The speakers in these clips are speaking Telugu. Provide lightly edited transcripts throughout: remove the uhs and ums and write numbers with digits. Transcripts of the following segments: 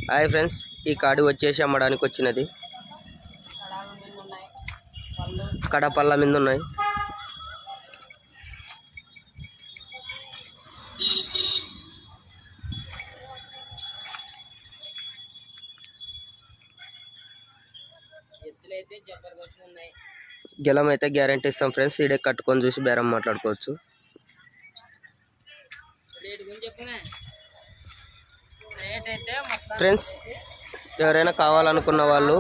హాయ్ ఫ్రెండ్స్, ఈ కాడి వచ్చేసి అమ్మడానికి వచ్చినది. కడపల్ల మీద ఉన్నాయి. గెలం అయితే గ్యారంటీ ఇస్తాం ఫ్రెండ్స్. ఈడే కట్టుకొని చూసి బేరం మాట్లాడుకోవచ్చు. ఫ్రెండ్స్, ఎవరైనా కావాలనుకున్న వాళ్ళు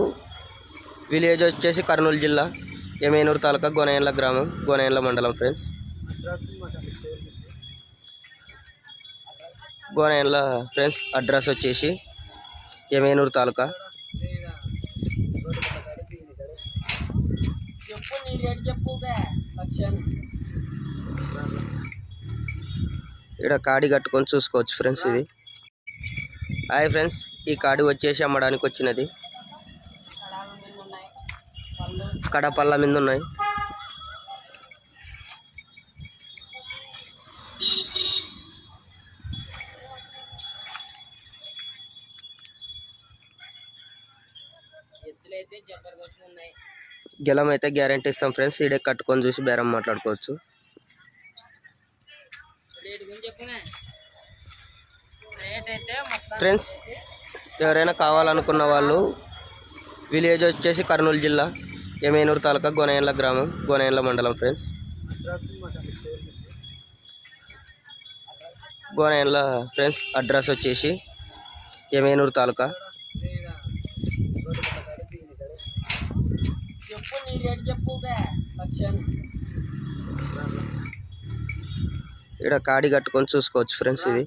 విలేజ్ వచ్చేసి కర్నూలు జిల్లా ఎమేనూరు తాలూకా గోనయండ్ల గ్రామం, గోనయండ్ల మండలం. ఫ్రెండ్స్, గోనయండ్ల ఫ్రెండ్స్ అడ్రస్ వచ్చేసి ఎమేనూరు తాలూకా. ఇక్కడ కాడి కట్టుకొని చూసుకోవచ్చు ఫ్రెండ్స్. ఇది హాయ్ ఫ్రెండ్స్, ఈ కాడి వచ్చేసి అమ్మడానికి వచ్చినది. కడపల్ల మీద ఉన్నాయి. గెలం అయితే గ్యారంటీ ఇస్తాం ఫ్రెండ్స్. ఈడే కట్టుకొని చూసి బేరం మాట్లాడుకోవచ్చు. ఫ్రెండ్స్, ఎవరైనా కావాలనుకున్న వాళ్ళు విలేజ్ వచ్చేసి కర్నూలు జిల్లా ఎమేనూరు తాలూకా గోనయండ్ల గ్రామం, గోనయండ్ల మండలం. ఫ్రెండ్స్, గోనయండ్ల ఫ్రెండ్స్ అడ్రస్ వచ్చేసి ఎమేనూరు తాలూకా. ఇక్కడ కాడి కట్టుకొని చూసుకోవచ్చు ఫ్రెండ్స్. ఇది